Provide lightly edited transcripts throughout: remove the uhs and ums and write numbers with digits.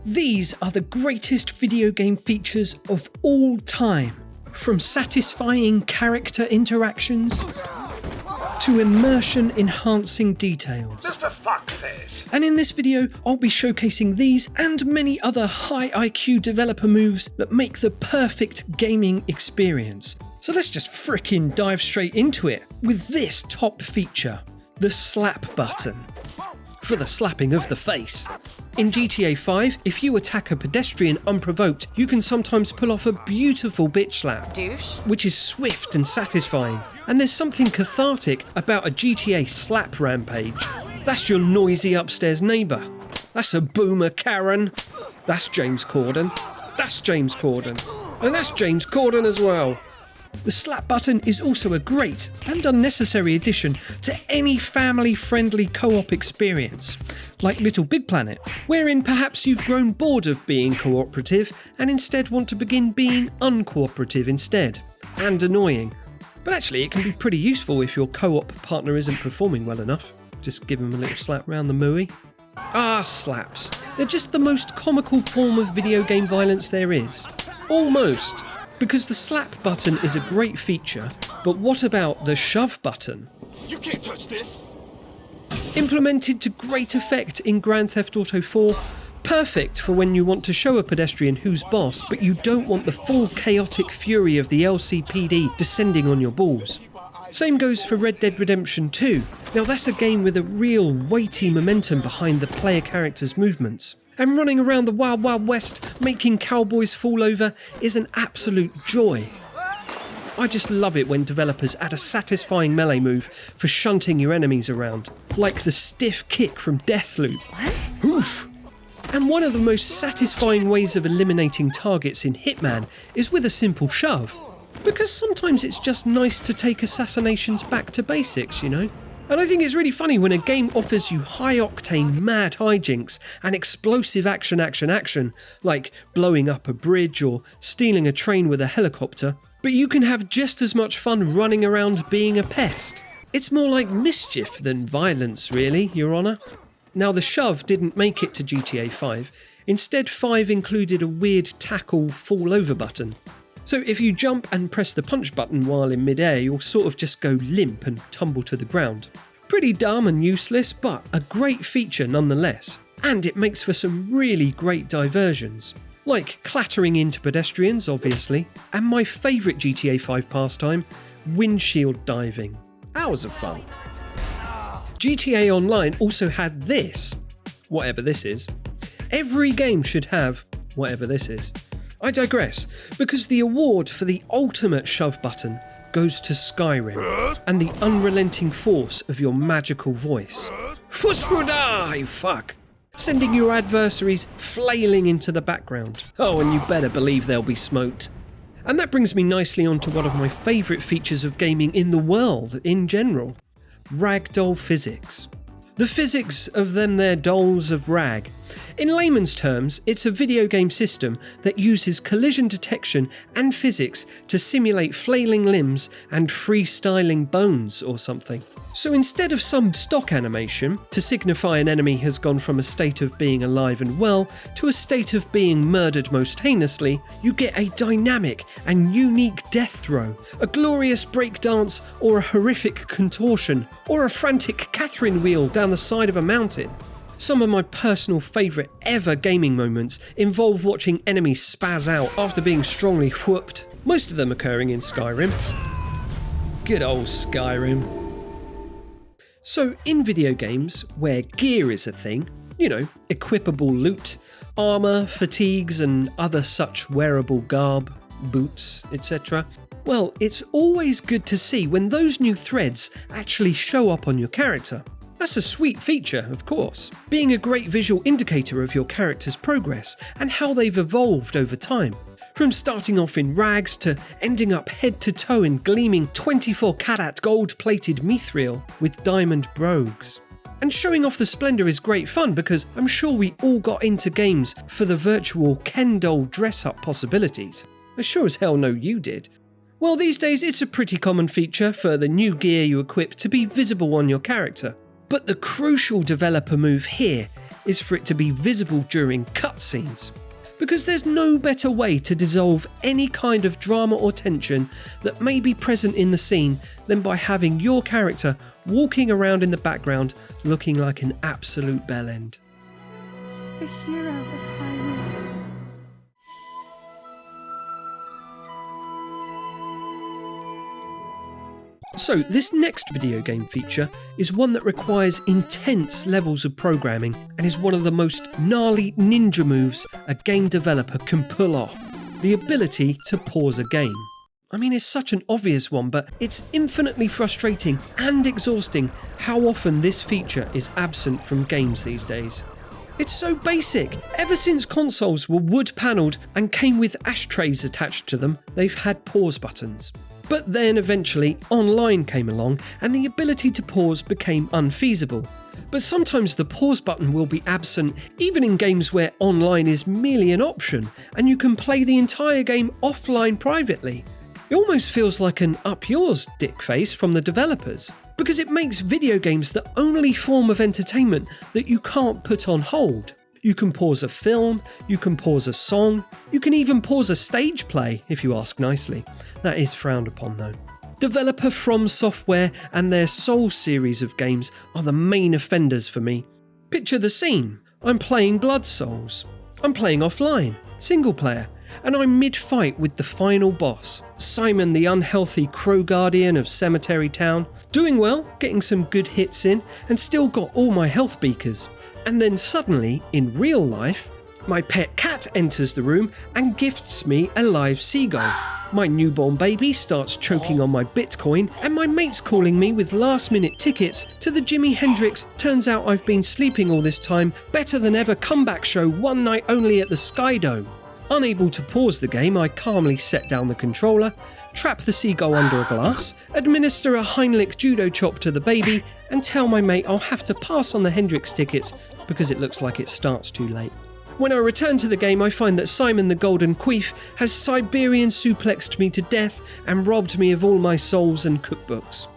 These are the greatest video game features of all time, from satisfying character interactions to immersion enhancing details. Mr. Fuckface! And in this video, I'll be showcasing these and many other high IQ developer moves that make the perfect gaming experience. So let's just frickin' dive straight into it with this top feature, the slap button, for the slapping of the face. In GTA 5, if you attack a pedestrian unprovoked, you can sometimes pull off a beautiful bitch slap, douche, which is swift and satisfying. And there's something cathartic about a GTA slap rampage. That's your noisy upstairs neighbour. That's a boomer Karen. That's James Corden. That's James Corden. And that's James Corden as well. The slap button is also a great and unnecessary addition to any family-friendly co-op experience, like Little Big Planet, wherein perhaps you've grown bored of being cooperative and instead want to begin being uncooperative instead, and annoying. But actually it can be pretty useful if your co-op partner isn't performing well enough. Just give them a little slap round the mooey. Ah, slaps. They're just the most comical form of video game violence there is. Almost. Because the slap button is a great feature, but what about the shove button? You can't touch this! Implemented to great effect in Grand Theft Auto 4, perfect for when you want to show a pedestrian who's boss, but you don't want the full chaotic fury of the LCPD descending on your balls. Same goes for Red Dead Redemption 2. Now that's a game with a real weighty momentum behind the player character's movements. And running around the Wild Wild West making cowboys fall over is an absolute joy. I just love it when developers add a satisfying melee move for shunting your enemies around, like the stiff kick from Deathloop. What? Oof! And one of the most satisfying ways of eliminating targets in Hitman is with a simple shove. Because sometimes it's just nice to take assassinations back to basics, you know? And I think it's really funny when a game offers you high-octane mad hijinks and explosive action, like blowing up a bridge or stealing a train with a helicopter, but you can have just as much fun running around being a pest. It's more like mischief than violence, really, Your Honour. Now, the shove didn't make it to GTA 5. Instead, 5 included a weird tackle fall-over button. So if you jump and press the punch button while in midair, you'll sort of just go limp and tumble to the ground. Pretty dumb and useless, but a great feature nonetheless. And it makes for some really great diversions. Like clattering into pedestrians, obviously, and my favourite GTA 5 pastime, windshield diving. Hours of fun. GTA Online also had this, whatever this is. Every game should have whatever this is. I digress, because the award for the ultimate shove button goes to Skyrim and the unrelenting force of your magical voice. Fusruda, fuck! Sending your adversaries flailing into the background. Oh, and you better believe they'll be smoked. And that brings me nicely onto one of my favourite features of gaming in the world in general. Ragdoll physics. The physics of them there dolls of rag. In layman's terms, it's a video game system that uses collision detection and physics to simulate flailing limbs and freestyling bones or something. So instead of some stock animation to signify an enemy has gone from a state of being alive and well to a state of being murdered most heinously, you get a dynamic and unique death throw, a glorious breakdance or a horrific contortion, or a frantic Catherine wheel down the side of a mountain. Some of my personal favourite ever gaming moments involve watching enemies spaz out after being strongly whooped, most of them occurring in Skyrim. Good old Skyrim. So in video games, where gear is a thing, you know, equipable loot, armour, fatigues and other such wearable garb, boots, etc., well, it's always good to see when those new threads actually show up on your character. That's a sweet feature, of course, being a great visual indicator of your character's progress and how they've evolved over time. From starting off in rags to ending up head to toe in gleaming 24-karat gold-plated mithril with diamond brogues. And showing off the splendour is great fun because I'm sure we all got into games for the virtual Ken doll dress-up possibilities. I sure as hell know you did. Well, these days it's a pretty common feature for the new gear you equip to be visible on your character. But the crucial developer move here is for it to be visible during cutscenes. Because there's no better way to dissolve any kind of drama or tension that may be present in the scene than by having your character walking around in the background looking like an absolute bellend. The hero of Hyrule. So this next video game feature is one that requires intense levels of programming and is one of the most gnarly ninja moves a game developer can pull off. The ability to pause a game. I mean, it's such an obvious one, but it's infinitely frustrating and exhausting how often this feature is absent from games these days. It's so basic. Ever since consoles were wood-panelled and came with ashtrays attached to them, they've had pause buttons. But then eventually online came along and the ability to pause became unfeasible. But sometimes the pause button will be absent even in games where online is merely an option and you can play the entire game offline privately. It almost feels like an up yours dick face from the developers, because it makes video games the only form of entertainment that you can't put on hold. You can pause a film, you can pause a song, you can even pause a stage play if you ask nicely. That is frowned upon though. Developer From Software and their Souls series of games are the main offenders for me. Picture the scene. I'm playing Blood Souls. I'm playing offline, single player, and I'm mid-fight with the final boss, Simon the unhealthy crow guardian of Cemetery Town, doing well, getting some good hits in, and still got all my health beakers. And then suddenly, in real life, my pet cat enters the room and gifts me a live seagull. My newborn baby starts choking on my Bitcoin, and my mate's calling me with last-minute tickets to the Jimi Hendrix Turns Out I've Been Sleeping All This Time Better Than Ever comeback show one night only at the Sky Dome. Unable to pause the game, I calmly set down the controller, trap the seagull under a glass, administer a Heimlich judo chop to the baby, and tell my mate I'll have to pass on the Hendrix tickets because it looks like it starts too late. When I return to the game, I find that Simon the Golden Queef has Siberian suplexed me to death and robbed me of all my souls and cookbooks.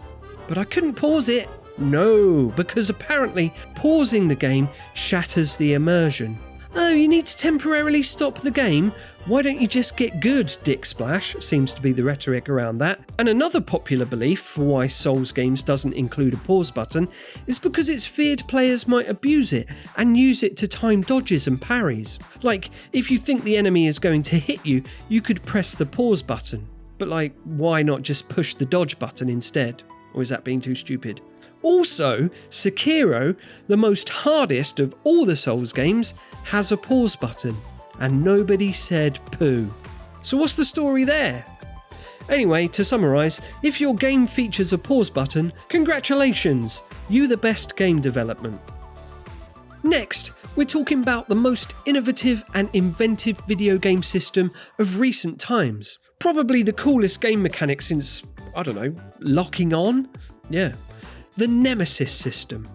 But I couldn't pause it. No, because apparently pausing the game shatters the immersion. Oh, you need to temporarily stop the game? Why don't you just get good, Dick Splash? Seems to be the rhetoric around that. And another popular belief for why Souls games doesn't include a pause button is because it's feared players might abuse it and use it to time dodges and parries. Like, if you think the enemy is going to hit you, you could press the pause button. But like, why not just push the dodge button instead? Or is that being too stupid? Also, Sekiro, the most hardest of all the Souls games, has a pause button, and nobody said poo. So what's the story there? Anyway, to summarise, if your game features a pause button, congratulations, you the best game development. Next, we're talking about the most innovative and inventive video game system of recent times. Probably the coolest game mechanic since, I don't know, locking on? Yeah. The Nemesis system.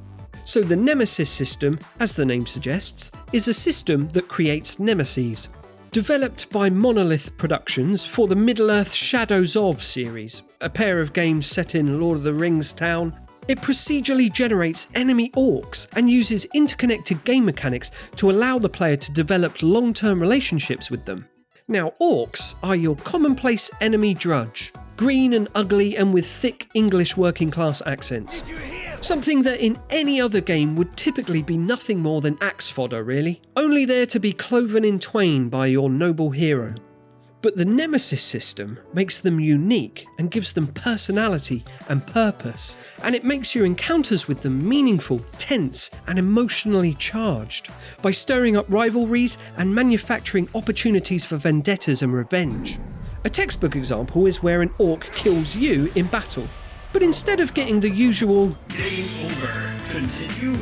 So the Nemesis system, as the name suggests, is a system that creates nemeses. Developed by Monolith Productions for the Middle-earth Shadows of series, a pair of games set in Lord of the Rings town, it procedurally generates enemy orcs and uses interconnected game mechanics to allow the player to develop long-term relationships with them. Now, orcs are your commonplace enemy drudge. Green and ugly and with thick English working class accents. Something that in any other game would typically be nothing more than axe fodder, really. Only there to be cloven in twain by your noble hero. But the Nemesis system makes them unique and gives them personality and purpose. And it makes your encounters with them meaningful, tense and emotionally charged. By stirring up rivalries and manufacturing opportunities for vendettas and revenge. A textbook example is where an orc kills you in battle. But instead of getting the usual Game over. Continue.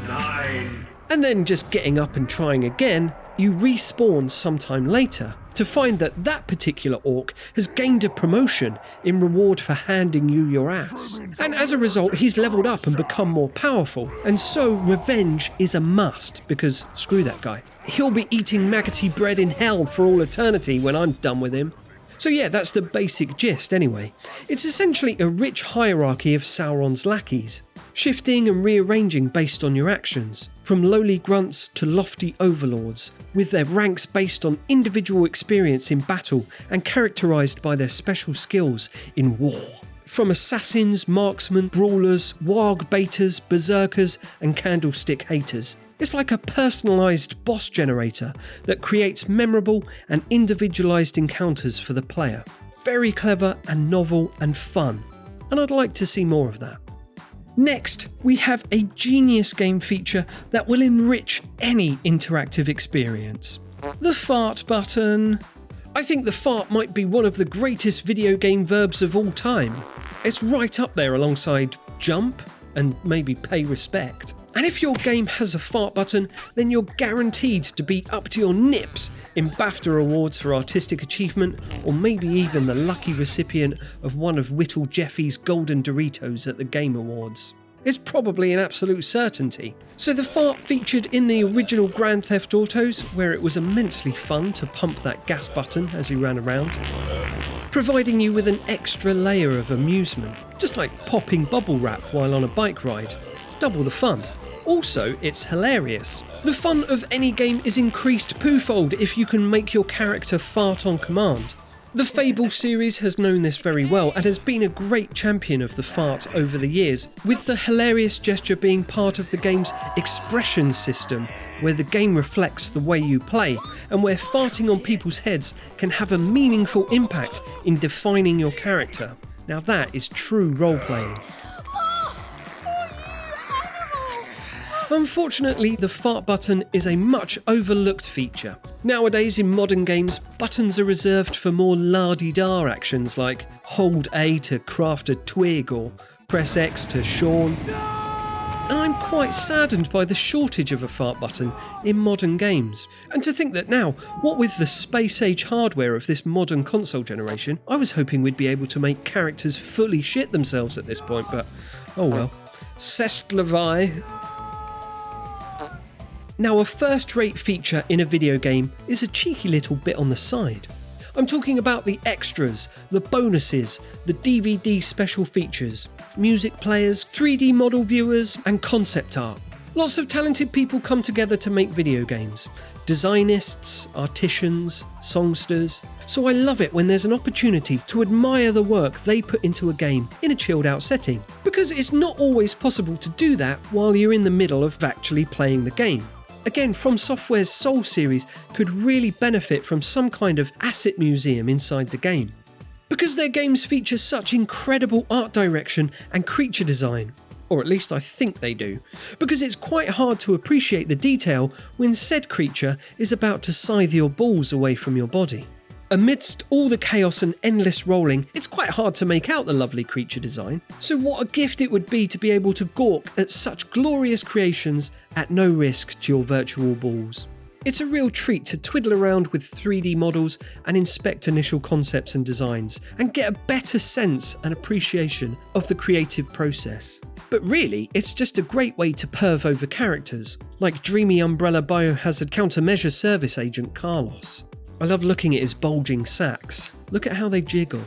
9. and then just getting up and trying again, you respawn sometime later to find that that particular orc has gained a promotion in reward for handing you your ass. And as a result, he's leveled up and become more powerful. And so revenge is a must, because screw that guy. He'll be eating maggoty bread in hell for all eternity when I'm done with him. So yeah, that's the basic gist anyway. It's essentially a rich hierarchy of Sauron's lackeys. shifting and rearranging based on your actions, from lowly grunts to lofty overlords, with their ranks based on individual experience in battle and characterised by their special skills in war. From assassins, marksmen, brawlers, warg baiters, berserkers and candlestick haters. It's like a personalised boss generator that creates memorable and individualised encounters for the player. Very clever and novel and fun, and I'd like to see more of that. Next, we have a genius game feature that will enrich any interactive experience. The fart button. I think the fart might be one of the greatest video game verbs of all time. It's right up there alongside jump and maybe pay respect. And if your game has a fart button, then you're guaranteed to be up to your nips in BAFTA awards for artistic achievement, or maybe even the lucky recipient of one of Whittle Jeffy's golden Doritos at the Game Awards. It's probably an absolute certainty. So the fart featured in the original Grand Theft Autos, where it was immensely fun to pump that gas button as you ran around, providing you with an extra layer of amusement, just like popping bubble wrap while on a bike ride. It's double the fun. Also, it's hilarious. The fun of any game is increased poofold if you can make your character fart on command. The Fable series has known this very well and has been a great champion of the fart over the years, with the hilarious gesture being part of the game's expression system, where the game reflects the way you play, and where farting on people's heads can have a meaningful impact in defining your character. Now that is true role-playing. Unfortunately, the fart button is a much overlooked feature. Nowadays in modern games, buttons are reserved for more la-di-da actions like hold A to craft a twig or press X to Shaun. And I'm quite saddened by the shortage of a fart button in modern games. And to think that now, what with the space-age hardware of this modern console generation, I was hoping we'd be able to make characters fully shit themselves at this point, but oh well. C'est la vie. Now, a first-rate feature in a video game is a cheeky little bit on the side. I'm talking about the extras, the bonuses, the DVD special features, music players, 3D model viewers, and concept art. Lots of talented people come together to make video games. Designists, artisans, songsters. So I love it when there's an opportunity to admire the work they put into a game in a chilled out setting, because it's not always possible to do that while you're in the middle of actually playing the game. Again, From Software's Soul series could really benefit from some kind of asset museum inside the game, because their games feature such incredible art direction and creature design, or at least I think they do, because it's quite hard to appreciate the detail when said creature is about to scythe your balls away from your body. Amidst all the chaos and endless rolling, it's quite hard to make out the lovely creature design, so what a gift it would be to be able to gawk at such glorious creations at no risk to your virtual balls. It's a real treat to twiddle around with 3D models and inspect initial concepts and designs, and get a better sense and appreciation of the creative process. But really, it's just a great way to perv over characters, like dreamy Umbrella Biohazard Countermeasure Service Agent Carlos. I love looking at his bulging sacs. Look at how they jiggle.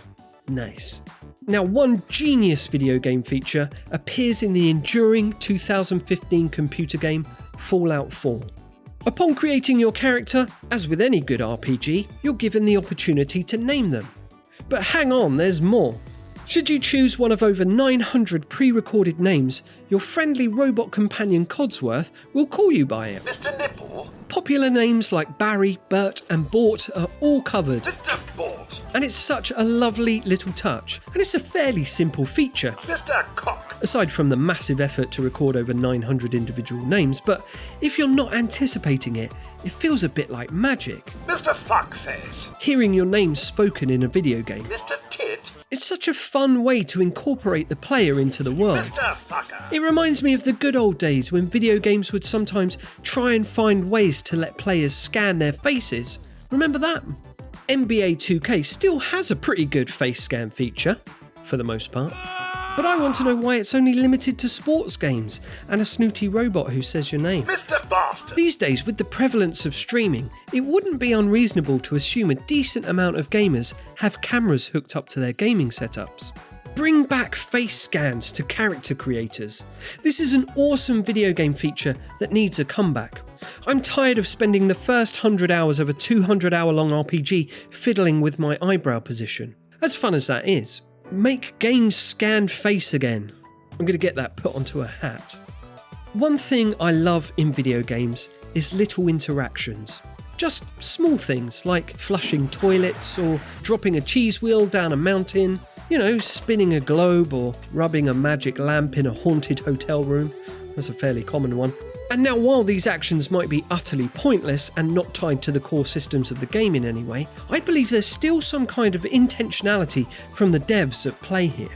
Nice. Now, one genius video game feature appears in the enduring 2015 computer game Fallout 4. Upon creating your character, as with any good RPG, you're given the opportunity to name them. But hang on, there's more. Should you choose one of over 900 pre-recorded names, your friendly robot companion Codsworth will call you by it. Mr. Nipple? Popular names like Barry, Bert and Bort are all covered. Mr. Bort? And it's such a lovely little touch, and it's a fairly simple feature, Mr. Cock? aside from the massive effort to record over 900 individual names, but if you're not anticipating it, it feels a bit like magic. Mr. Fuckface? Hearing your name spoken in a video game. Mr. Tit? It's such a fun way to incorporate the player into the world. Mr. Fucker? It reminds me of the good old days when video games would sometimes try and find ways to let players scan their faces. Remember that? NBA 2K still has a pretty good face scan feature, for the most part. But I want to know why it's only limited to sports games and a snooty robot who says your name. Mr. Bastard? These days, with the prevalence of streaming, it wouldn't be unreasonable to assume a decent amount of gamers have cameras hooked up to their gaming setups. Bring back face scans to character creators. This is an awesome video game feature that needs a comeback. I'm tired of spending the first 100 hours of a 200-hour-long RPG fiddling with my eyebrow position. As fun as that is, make games scan face again. I'm going to get that put onto a hat. One thing I love in video games is little interactions. Just small things like flushing toilets or dropping a cheese wheel down a mountain, spinning a globe or rubbing a magic lamp in a haunted hotel room. That's a fairly common one. And now, while these actions might be utterly pointless and not tied to the core systems of the game in any way, I believe there's still some kind of intentionality from the devs at play here.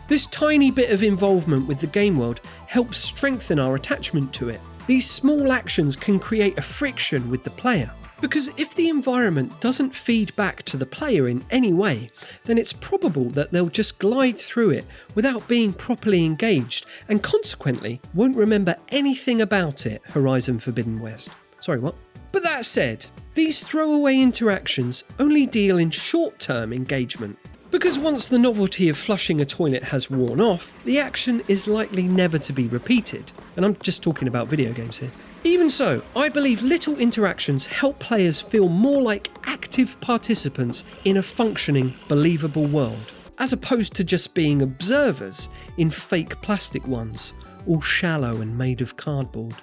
This tiny bit of involvement with the game world helps strengthen our attachment to it. These small actions can create a friction with the player. Because if the environment doesn't feed back to the player in any way, then it's probable that they'll just glide through it without being properly engaged, and consequently won't remember anything about it. Horizon Forbidden West. Sorry, what? But that said, these throwaway interactions only deal in short-term engagement. Because once the novelty of flushing a toilet has worn off, the action is likely never to be repeated. And I'm just talking about video games here. Even so, I believe little interactions help players feel more like active participants in a functioning, believable world, as opposed to just being observers in fake plastic ones, all shallow and made of cardboard.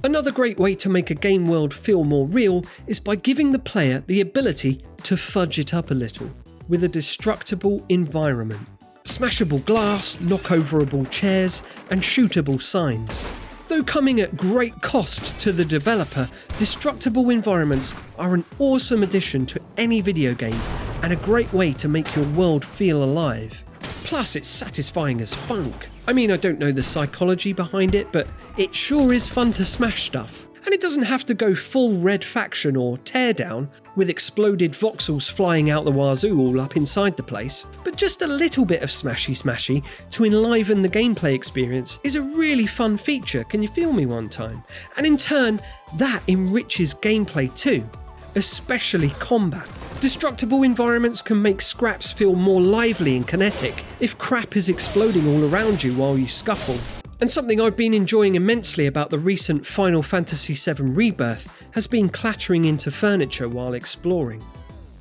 Another great way to make a game world feel more real is by giving the player the ability to fudge it up a little, with a destructible environment. Smashable glass, knockoverable chairs, and shootable signs. Though coming at great cost to the developer, destructible environments are an awesome addition to any video game and a great way to make your world feel alive. Plus, it's satisfying as funk. I mean, I don't know the psychology behind it, but it sure is fun to smash stuff. And it doesn't have to go full Red Faction or Teardown, with exploded voxels flying out the wazoo all up inside the place. But just a little bit of smashy to enliven the gameplay experience is a really fun feature, can you feel me one time? And in turn, that enriches gameplay too, especially combat. Destructible environments can make scraps feel more lively and kinetic if crap is exploding all around you while you scuffle. And something I've been enjoying immensely about the recent Final Fantasy VII Rebirth has been clattering into furniture while exploring.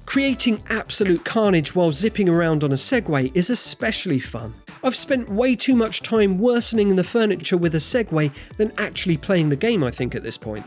Creating absolute carnage while zipping around on a Segway is especially fun. I've spent way too much time worsening the furniture with a Segway than actually playing the game, I think, at this point.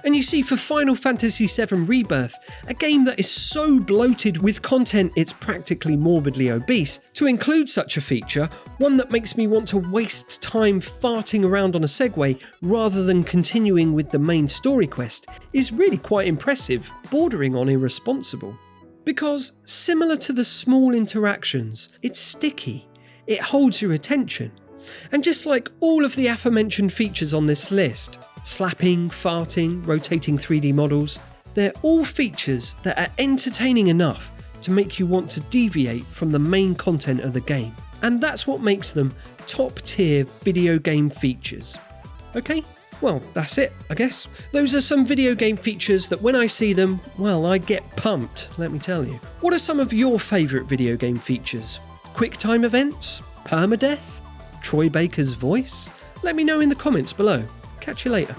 And you see, for Final Fantasy VII Rebirth, a game that is so bloated with content it's practically morbidly obese, to include such a feature, one that makes me want to waste time farting around on a Segway rather than continuing with the main story quest, is really quite impressive, bordering on irresponsible. Because, similar to the small interactions, it's sticky, it holds your attention. And just like all of the aforementioned features on this list, slapping, farting, rotating 3D models, they're all features that are entertaining enough to make you want to deviate from the main content of the game. And that's what makes them top tier video game features. Okay? Well, that's it, I guess. Those are some video game features that when I see them, well, I get pumped, let me tell you. What are some of your favourite video game features? QuickTime events? Permadeath? Troy Baker's voice? Let me know in the comments below. Catch you later.